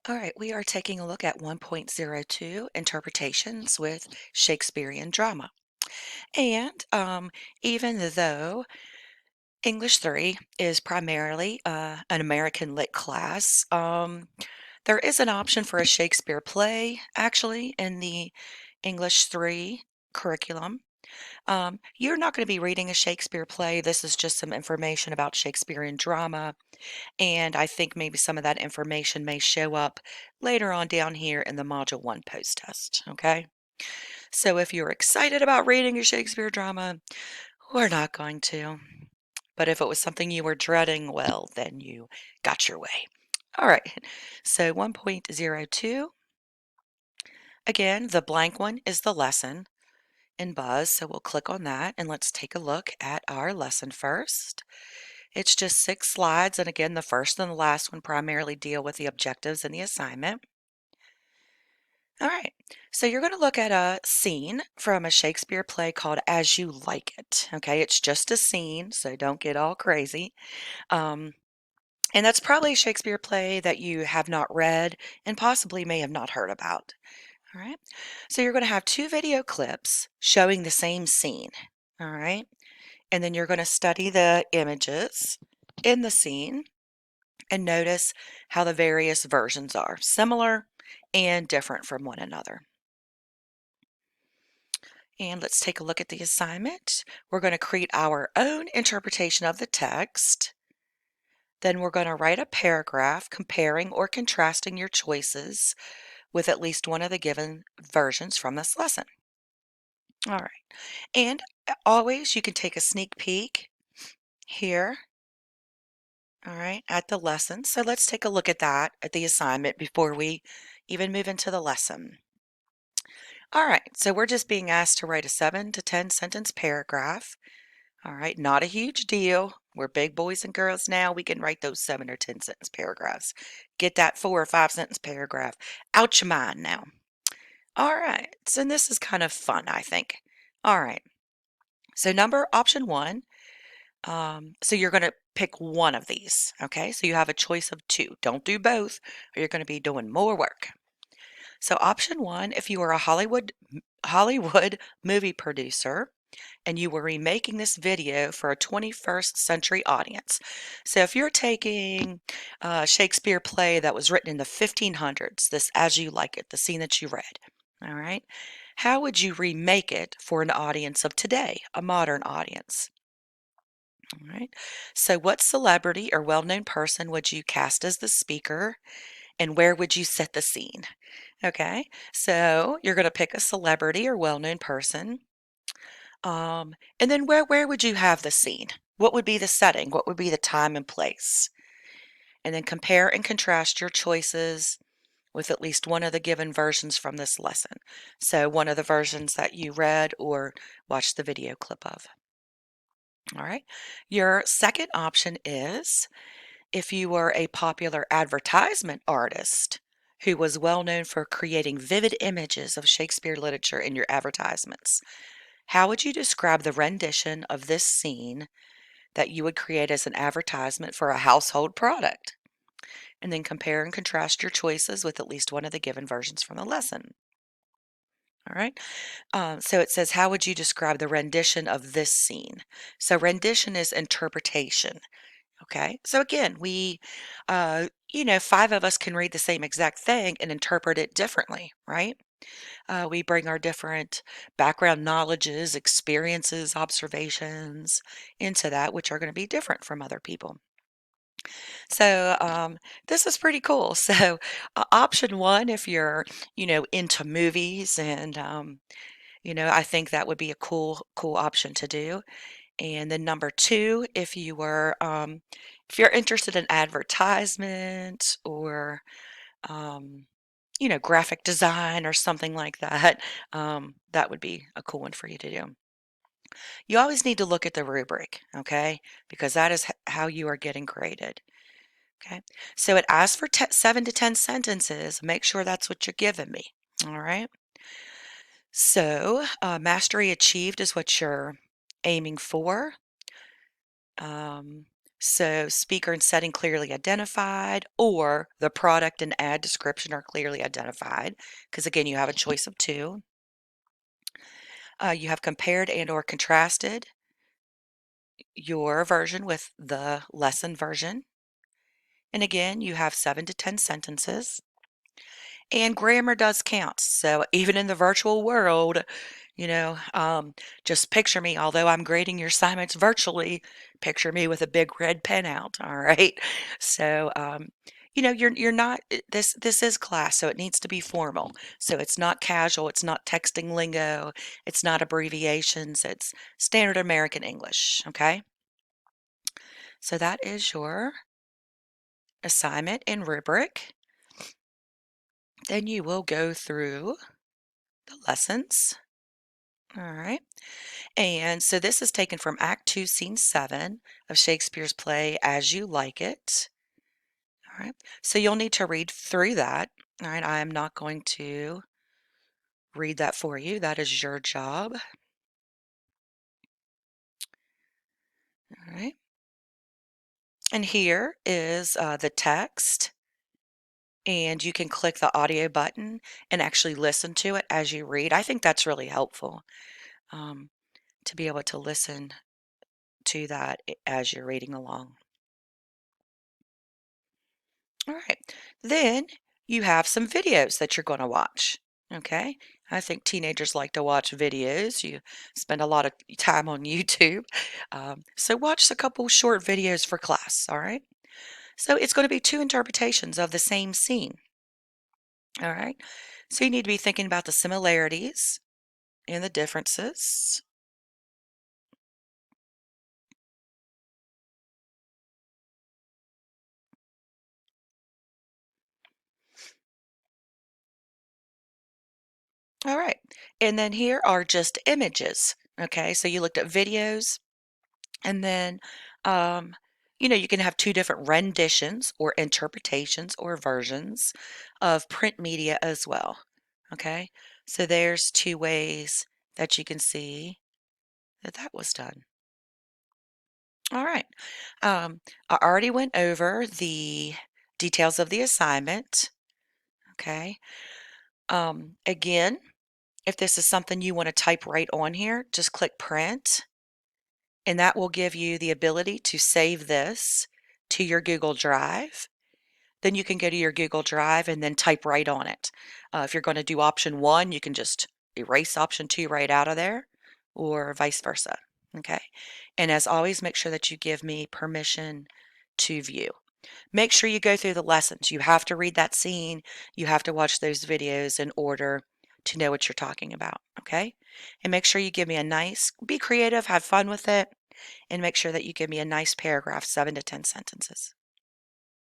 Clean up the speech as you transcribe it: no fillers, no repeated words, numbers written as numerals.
All right, we are taking a look at 1.02 interpretations with Shakespearean drama. And even though English 3 is primarily an American lit class, there is an option for a Shakespeare play actually in the English 3 curriculum. You're not going to be reading a Shakespeare play. This is just some information about Shakespearean drama. And I think maybe some of that information may show up later on down here in the Module 1 post test, okay? So if you're excited about reading a Shakespeare drama, we're not going to. But if it was something you were dreading, well, then you got your way. All right, so 1.02, again, the blank one is the lesson in Buzz, so we'll click on that and let's take a look at our lesson first. It's just 6 slides, and again, the first and the last one primarily deal with the objectives and the assignment. All right, so you're going to look at a scene from a Shakespeare play called As You Like It. Okay, it's just a scene, so don't get all crazy. Um, and that's probably a Shakespeare play that you have not read and possibly may have not heard about. All right, so you're going to have 2 video clips showing the same scene. All right, and then you're going to study the images in the scene and notice how the various versions are similar and different from one another. And let's take a look at the assignment. We're going to create our own interpretation of the text. Then we're going to write a paragraph comparing or contrasting your choices with at least one of the given versions from this lesson. All right. And always you can take a sneak peek here, all right, at the lesson. So let's take a look at that, at the assignment, before we even move into the lesson. All right, so we're just being asked to write a 7 to 10 sentence paragraph. All right, not a huge deal. We're big boys and girls now. We can write those 7 or 10 sentence paragraphs. Get that 4 or 5 sentence paragraph out your mind now. All right, so this is kind of fun, I think. All right, so option 1. So you're going to pick one of these. Okay, so you have a choice of 2. Don't do both, or you're going to be doing more work. So option 1, if you are a Hollywood movie producer and you were remaking this video for a 21st century audience. So if you're taking a Shakespeare play that was written in the 1500s, this As You Like It, the scene that you read, all right, how would you remake it for an audience of today, a modern audience? All right. So what celebrity or well-known person would you cast as the speaker, and where would you set the scene? Okay, so you're going to pick a celebrity or well-known person. And then where would you have the scene? What would be the setting? What would be the time and place? And then compare and contrast your choices with at least one of the given versions from this lesson. So one of the versions that you read or watched the video clip of. All right. Your second option is if you were a popular advertisement artist who was well known for creating vivid images of Shakespeare literature in your advertisements. How would you describe the rendition of this scene that you would create as an advertisement for a household product? And then compare and contrast your choices with at least one of the given versions from the lesson. All right. So it says, how would you describe the rendition of this scene? So rendition is interpretation. Okay. So again, five of us can read the same exact thing and interpret it differently, right? We bring our different background knowledges, experiences, observations into that, which are going to be different from other people. So this is pretty cool. So option 1, if you're, into movies and, I think that would be a cool option to do. And then number 2, if you're interested in advertisement or, um, graphic design or something like that, that would be a cool one for you to do. You always need to look at the rubric, okay? Because that is how you are getting graded. Okay, so it asks for 7 to 10 sentences. Make sure that's what you're giving me. All right. So mastery achieved is what you're aiming for. Um, So speaker and setting clearly identified, or the product and ad description are clearly identified, because again, you have a choice of two. You have compared and or contrasted your version with the lesson version. And again, you have 7 to 10 sentences. And grammar does count. So even in the virtual world, you know, just picture me, although I'm grading your assignments virtually, picture me with a big red pen out. All right. So, you're not, this is class, so it needs to be formal. So it's not casual. It's not texting lingo. It's not abbreviations. It's standard American English. Okay. So that is your assignment and rubric. Then you will go through the lessons. All right. And so this is taken from Act 2, Scene 7 of Shakespeare's play As You Like It. All right. So you'll need to read through that. All right. I am not going to read that for you. That is your job. All right. And here is the text. And you can click the audio button and actually listen to it as you read. I think that's really helpful, to be able to listen to that as you're reading along. All right. Then you have some videos that you're going to watch. Okay. I think teenagers like to watch videos. You spend a lot of time on YouTube. So watch a couple short videos for class. All right. So it's going to be two interpretations of the same scene. All right. So you need to be thinking about the similarities and the differences. All right. And then here are just images. Okay. So you looked at videos. And then, um, you can have two different renditions or interpretations or versions of print media as well. Okay, so there's two ways that you can see that that was done. All right, I already went over the details of the assignment. Okay, again, if this is something you want to type right on here, just click print. And that will give you the ability to save this to your Google Drive. Then you can go to your Google Drive and then type right on it. If you're going to do option 1, you can just erase option 2 right out of there, or vice versa. Okay. And as always, make sure that you give me permission to view. Make sure you go through the lessons. You have to read that scene. You have to watch those videos in order to know what you're talking about. Okay. And make sure you give me a nice, be creative, have fun with it, and make sure that you give me a nice paragraph, 7 to 10 sentences.